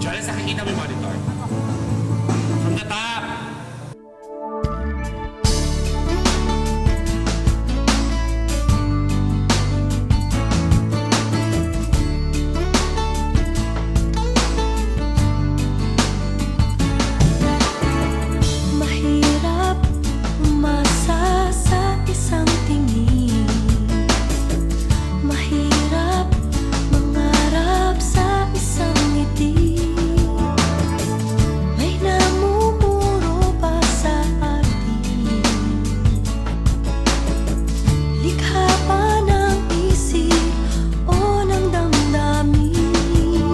Janice, nakikita mo yung monitor? From the top! Mahirap umasa sa isang tingin. Mahirap mangarap sa isang ngiti. May namumuro pa sa atin. Likha pa ng isip o ng damdamin.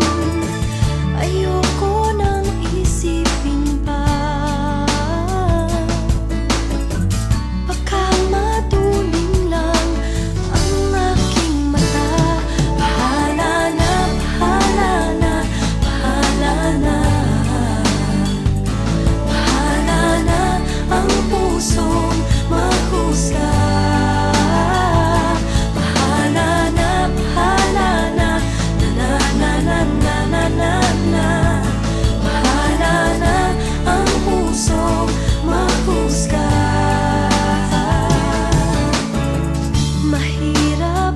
Ayoko nang isipin pa. Baka matuling lang ang aking mata. Bahala na, bahala na, bahala na. Bahala na ang pusong maghusga. Bahala na, bahala na, na na na na na na na. Bahala na ang pusong maghusga. Mahirap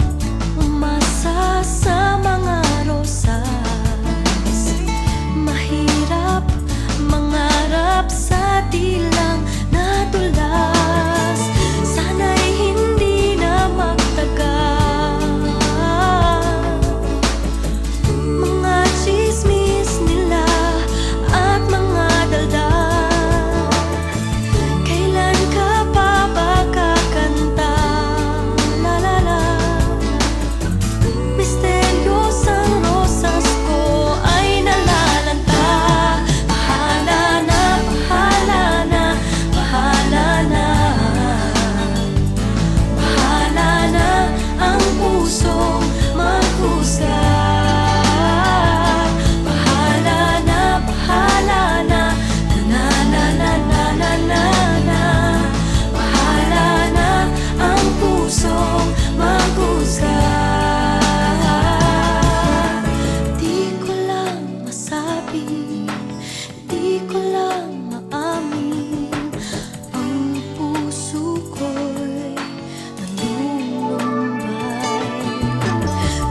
umasa sa mga rosas. Mahirap mangarap sa tilang natulas. Sana'y hindi na magtagal. Mga tsismis nila at mga daldal. Kailan ka pa ba kakanta? La la la. Misteryosang rosas ko ay nalalanta. Bahala na, bahala na, bahala na. Bahala na ang pusong maghusga. Bahala na, bahala na, na na na na na na na. Bahala na ang pusong maghusga. Di ko lang masabi, di ko lang maamin. Ang puso ko'y nalulumbay.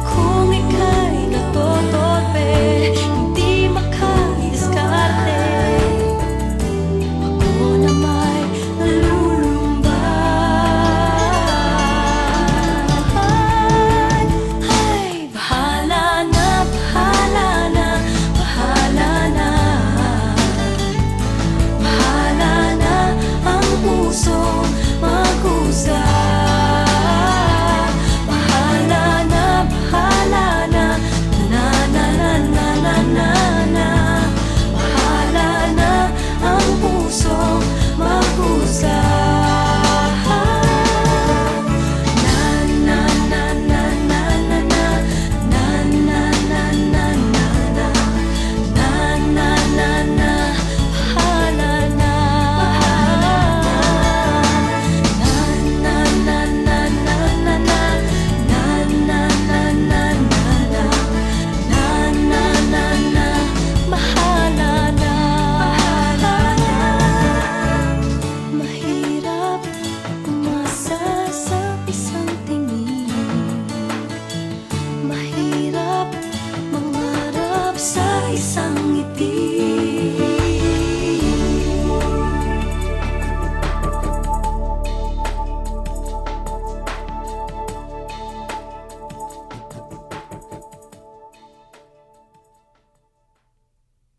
Kung ika'y natotorpe, hindi makadiskarte. Ako na may nalulumbay. Ay, bahala na, bahala na, bahala na. Bahala na ang pusong maghusga. Bahala na, bahala na, na na na na na na na. Bahala na ang pusong maghusga. Na na na na na na na. Na na na na na na. Na na na na. Bahala na. Na na na na na na na. Na na na na na na. Na na na na. Bahala na. Mahirap umasa sa isang tingin. Mahirap mangarap sa isang